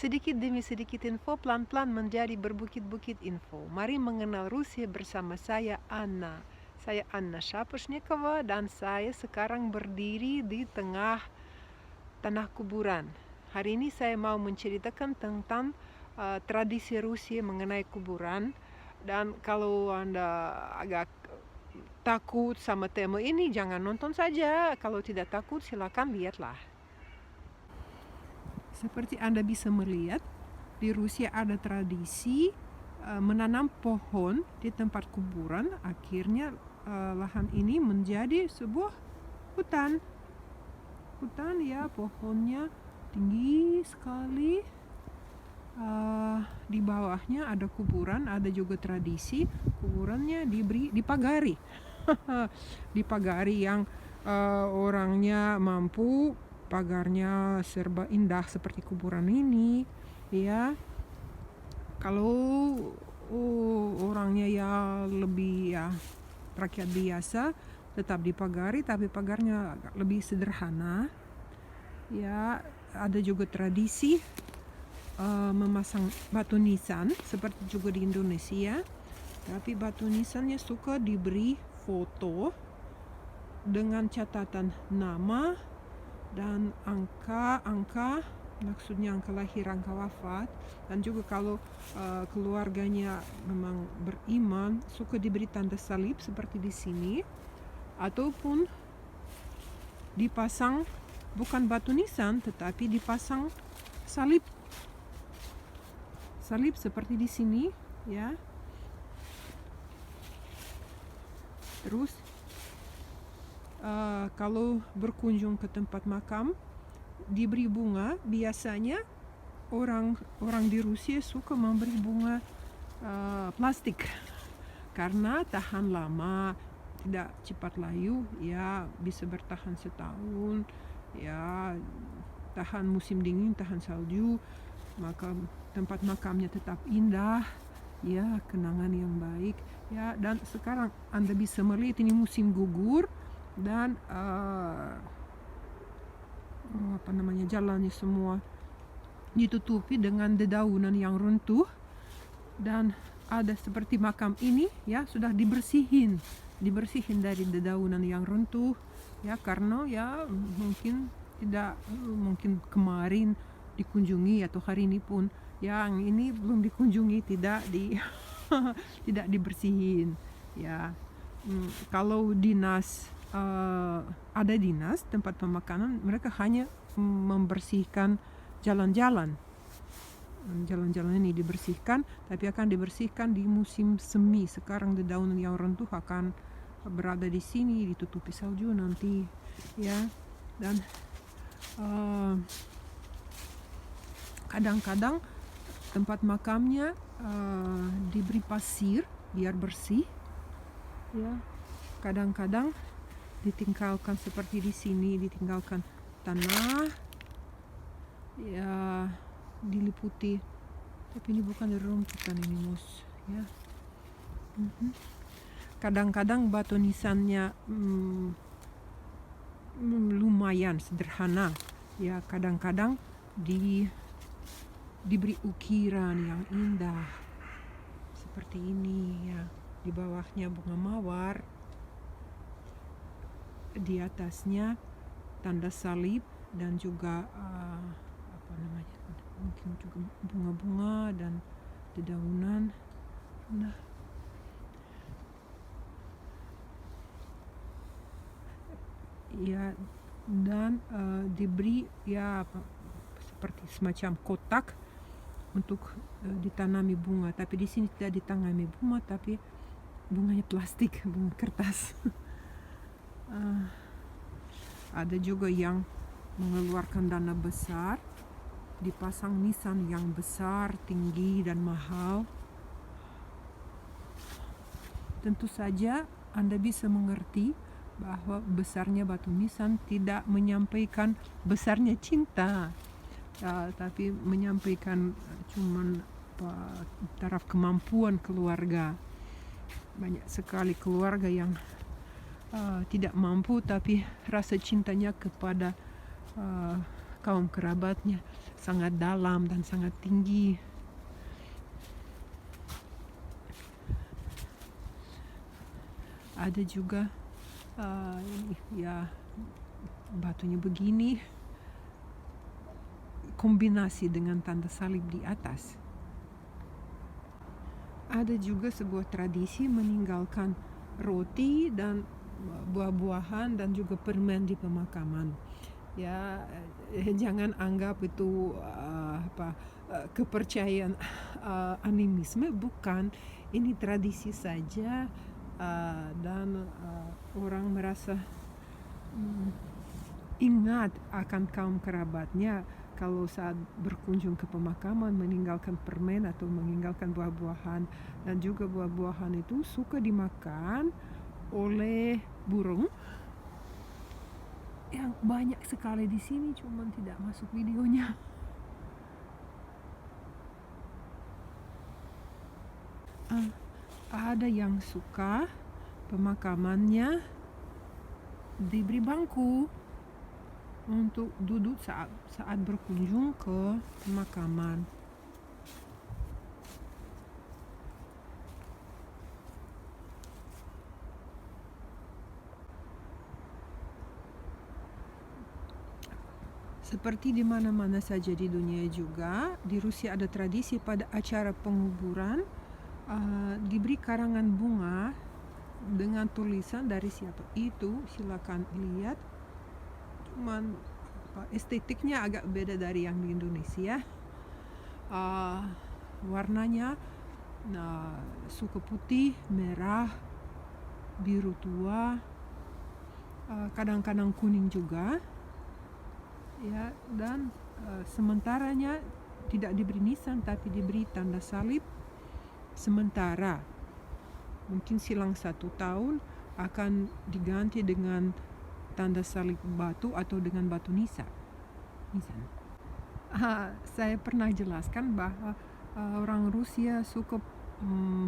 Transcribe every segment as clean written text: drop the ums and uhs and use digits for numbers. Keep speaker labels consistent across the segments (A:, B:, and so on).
A: Sedikit demi sedikit info pelan-pelan menjadi berbukit-bukit info. Mari mengenal Rusia bersama saya, Anna. Saya Anna Shaposhnikova dan saya sekarang berdiri di tengah tanah kuburan. Hari ini saya mau menceritakan tentang tradisi Rusia mengenai kuburan. Dan kalau Anda agak takut sama tema ini, jangan nonton saja. Kalau tidak takut, silakan lihatlah. Seperti Anda bisa melihat, di Rusia ada tradisi menanam pohon di tempat kuburan. Akhirnya lahan ini menjadi sebuah hutan. Hutan ya, pohonnya tinggi sekali. Di bawahnya ada kuburan, ada juga tradisi kuburannya dipagari. Dipagari yang orangnya mampu, pagarnya serba indah seperti kuburan ini ya. Kalau orangnya ya lebih ya rakyat biasa, tetap dipagari tapi pagarnya agak lebih sederhana ya. Ada juga tradisi memasang batu nisan seperti juga di Indonesia, tapi batu nisannya suka diberi foto dengan catatan nama dan angka, maksudnya angka lahir, angka wafat. Dan juga kalau keluarganya memang beriman, suka diberi tanda salib seperti di sini, ataupun dipasang bukan batu nisan tetapi dipasang salib seperti di sini ya. Terus kalau berkunjung ke tempat makam diberi bunga, biasanya orang di Rusia suka memberi bunga plastik karena tahan lama, tidak cepat layu ya, bisa bertahan setahun ya, tahan musim dingin, tahan salju, maka tempat makamnya tetap indah ya, kenangan yang baik ya. Dan sekarang Anda bisa melihat ini musim gugur dan jalannya semua ditutupi dengan dedaunan yang runtuh, dan ada seperti makam ini ya sudah dibersihin dari dedaunan yang runtuh ya, karena ya mungkin kemarin dikunjungi atau hari ini pun yang ini belum dikunjungi, tidak dibersihin ya. Kalau dinas ada dinas tempat pemakaman, mereka hanya membersihkan jalan-jalan ini dibersihkan, tapi akan dibersihkan di musim semi. Sekarang dedaunan yang runtuh akan berada di sini, ditutupi salju nanti ya. Dan kadang-kadang tempat makamnya diberi pasir biar bersih ya. Kadang-kadang ditinggalkan seperti di sini, ditinggalkan tanah ya, diliputi, tapi ini bukan rerumputan, ini mus ya. Kadang-kadang batu nisannya lumayan sederhana ya. Kadang-kadang diberi ukiran yang indah seperti ini ya. Di bawahnya bunga mawar, di atasnya tanda salib, dan juga mungkin juga bunga-bunga dan dedaunan. Nah, ya, dan diberi ya seperti semacam kotak untuk ditanami bunga, tapi di sini tidak ditanami bunga, tapi bunganya plastik, bunga kertas. Ada juga yang mengeluarkan dana besar, dipasang nisan yang besar, tinggi dan mahal. Tentu saja Anda bisa mengerti bahwa besarnya batu nisan tidak menyampaikan besarnya cinta, tapi menyampaikan cuman taraf kemampuan keluarga. Banyak sekali keluarga yang tidak mampu, tapi rasa cintanya kepada kaum kerabatnya sangat dalam dan sangat tinggi. Ada juga ini ya, batunya begini, kombinasi dengan tanda salib di atas. Ada juga sebuah tradisi meninggalkan roti dan buah-buahan dan juga permen di pemakaman. Ya, jangan anggap itu kepercayaan animisme, bukan. Ini tradisi saja, dan orang merasa ingat akan kaum kerabatnya kalau saat berkunjung ke pemakaman meninggalkan permen atau meninggalkan buah-buahan. Dan juga buah-buahan itu suka dimakan oleh burung yang banyak sekali di sini, cuman tidak masuk videonya. Ada yang suka pemakamannya diberi bangku untuk duduk saat berkunjung ke pemakaman. Seperti di mana-mana saja di dunia juga, di Rusia ada tradisi pada acara penguburan diberi karangan bunga dengan tulisan dari siapa itu, silakan lihat. Cuman estetiknya agak beda dari yang di Indonesia. Warnanya suka putih, merah, biru tua, kadang-kadang kuning juga. Ya, dan sementaranya tidak diberi nisan tapi diberi tanda salib sementara. Mungkin silang 1 tahun akan diganti dengan tanda salib batu atau dengan batu nisan. Saya pernah jelaskan bahwa orang Rusia suka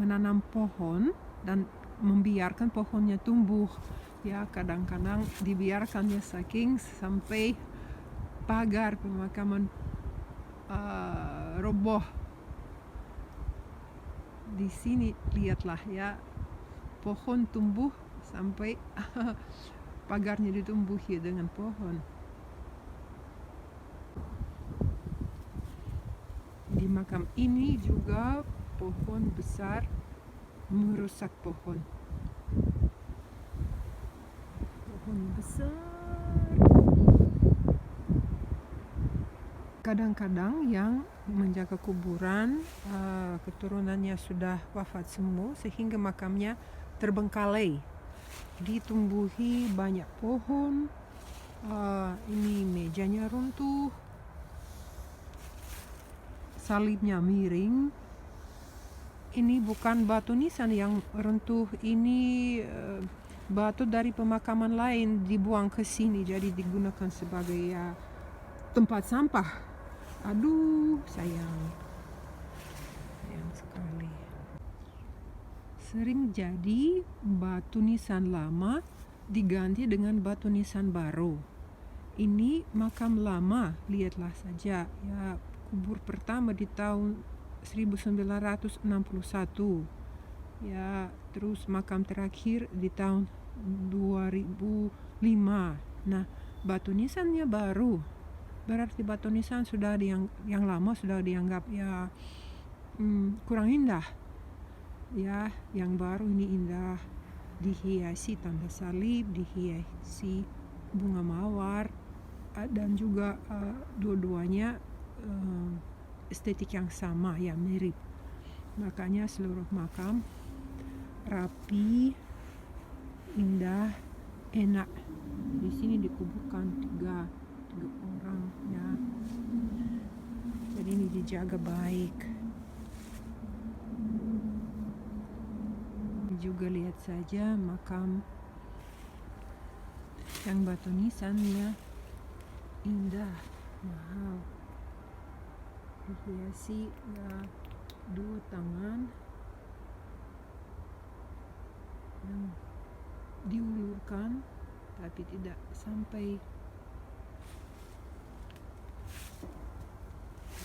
A: menanam pohon dan membiarkan pohonnya tumbuh. Ya, kadang-kadang dibiarkannya saking sampai pagar pemakaman roboh. Di sini lihatlah ya, pohon tumbuh sampai pagarnya ditumbuhi dengan pohon. Di makam ini juga pohon besar merusak pohon besar. Kadang-kadang yang menjaga kuburan keturunannya sudah wafat semua sehingga makamnya terbengkalai, ditumbuhi banyak pohon. Ini mejanya runtuh, salibnya miring. Ini bukan batu nisan yang runtuh, ini batu dari pemakaman lain dibuang ke sini, jadi digunakan sebagai tempat sampah. Aduh, sayang sekali. Sering jadi batu nisan lama diganti dengan batu nisan baru. Ini makam lama, lihatlah saja ya, kubur pertama di tahun 1961 ya, terus makam terakhir di tahun 2005. Nah, batu nisannya baru, berarti batu nisan sudah yang lama sudah dianggap ya kurang indah. Ya, yang baru ini indah, dihiasi tanda salib, dihiasi bunga mawar, dan juga dua-duanya estetik yang sama ya, mirip. Makanya seluruh makam rapi, indah, enak. Di sini dikuburkan tiga orang ya, jadi ini dijaga baik. Juga lihat saja makam yang batu nisannya indah, mahal, dihiasi ya, 2 tangan yang diulurkan tapi tidak sampai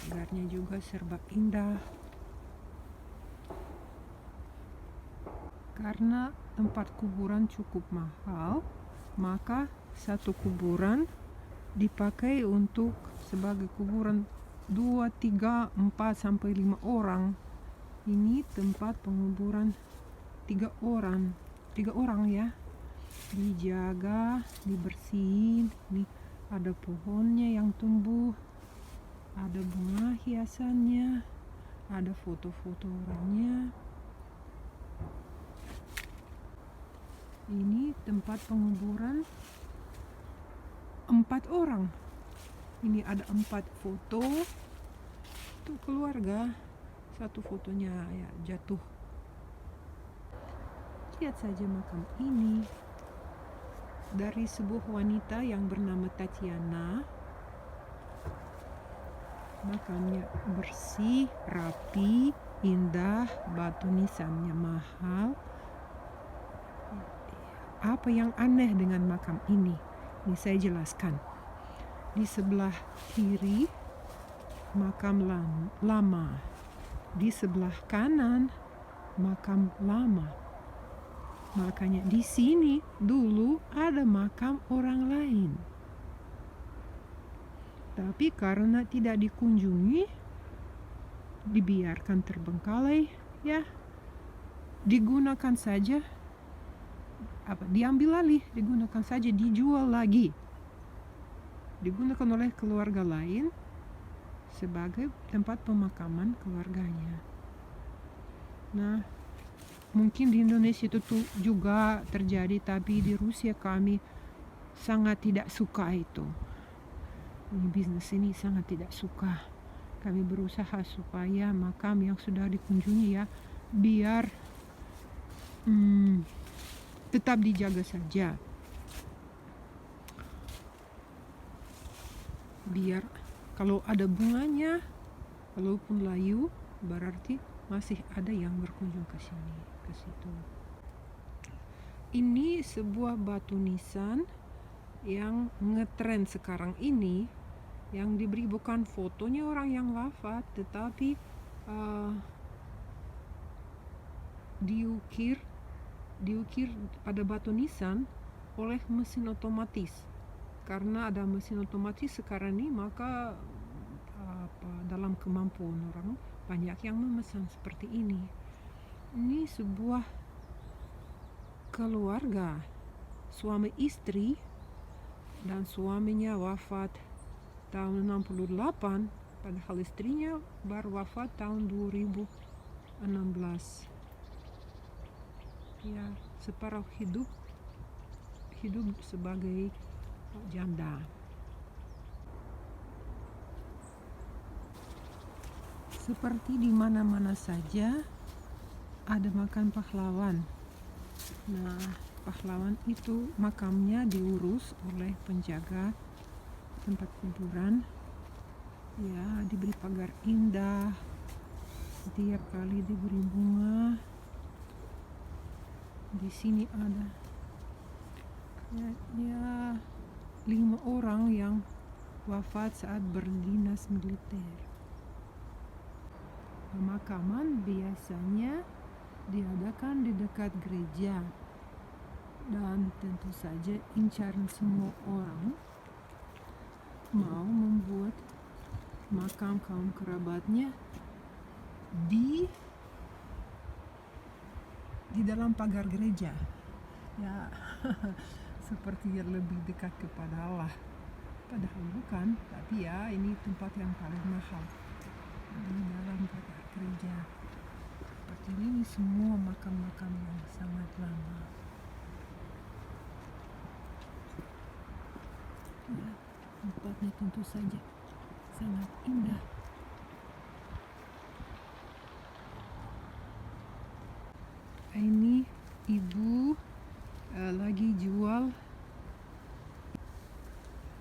A: pagarnya juga serba indah. Karena tempat kuburan cukup mahal, maka satu kuburan dipakai untuk sebagai kuburan 2, 3, 4 sampai 5 orang. Ini tempat penguburan 3 orang ya. Dijaga, dibersihin. Ini ada pohonnya yang tumbuh, ada bunga hiasannya, ada foto-foto orangnya. Ini tempat penguburan 4 orang. Ini ada 4 foto untuk keluarga. Satu fotonya ya jatuh. Lihat saja makam ini. Dari sebuah wanita yang bernama Tatiana. Makamnya bersih, rapi, indah, batu nisannya mahal. Apa yang aneh dengan makam ini? Ini saya jelaskan. Di sebelah kiri makam lama. Di sebelah kanan makam lama. Makanya di sini dulu ada makam orang lain. Tapi karena tidak dikunjungi, dibiarkan terbengkalai, ya, digunakan saja. Diambil alih, digunakan saja, dijual lagi, digunakan oleh keluarga lain sebagai tempat pemakaman keluarganya. Nah, mungkin di Indonesia itu juga terjadi, tapi di Rusia kami sangat tidak suka itu. Ini bisnis ini sangat tidak suka. Kami berusaha supaya makam yang sudah dikunjungi ya biar tetap dijaga saja. Biar kalau ada bunganya, walaupun layu, berarti masih ada yang berkunjung ke sini, ke situ. Ini sebuah batu nisan yang ngetren sekarang ini, yang diberi bukan fotonya orang yang wafat, tetapi diukir pada batu nisan oleh mesin otomatis. Karena ada mesin otomatis sekarang ini, maka dalam kemampuan orang banyak yang memesan seperti ini. Ini sebuah keluarga, suami istri, dan suaminya wafat tahun 68, padahal istrinya baru wafat tahun 2016. Ya, separuh hidup sebagai janda. Seperti di mana-mana saja ada makam pahlawan. Nah, pahlawan itu makamnya diurus oleh penjaga tempat kuburan. Ya, diberi pagar indah. Setiap kali diberi bunga. Di sini ada ya 5 orang yang wafat saat berdinas militer. Pemakaman biasanya diadakan di dekat gereja, dan tentu saja incaran semua orang mau membuat makam kaum kerabatnya di dalam pagar gereja, ya. Seperti yang lebih dekat kepada Allah, padahal bukan, tapi ya ini tempat yang paling mahal di dalam pagar gereja. Seperti ini semua makam-makam yang sangat lama. Ya, tempatnya tentu saja sangat indah. Ini ibu lagi jual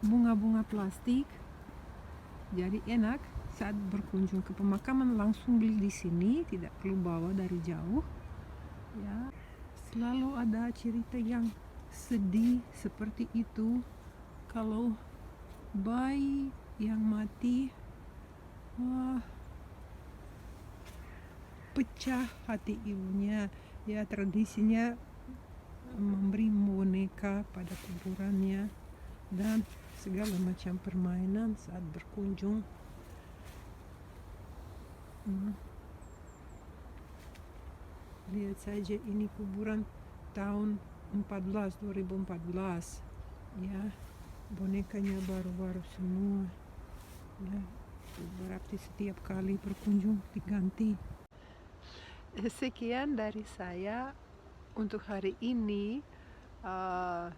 A: bunga-bunga plastik. Jadi enak saat berkunjung ke pemakaman, langsung beli di sini, tidak perlu bawa dari jauh. Ya, selalu ada cerita yang sedih seperti itu. Kalau bayi yang mati Wah, pecah hati ibunya. Ya, tradisinya memberi boneka pada kuburannya dan segala macam permainan saat berkunjung. Lihat saja, ini kuburan tahun 2014. Ya, bonekanya baru-baru semua. Ya, berarti setiap kali berkunjung diganti. Sekian dari saya untuk hari ini.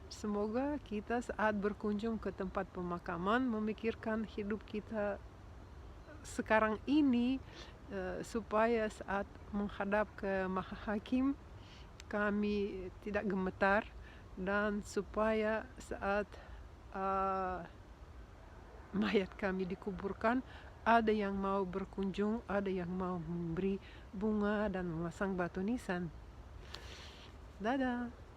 A: Semoga kita saat berkunjung ke tempat pemakaman memikirkan hidup kita sekarang ini, supaya saat menghadap ke Maha Hakim kami tidak gemetar, dan supaya saat mayat kami dikuburkan ada yang mau berkunjung, ada yang mau memberi bunga dan memasang batu nisan. Dadah.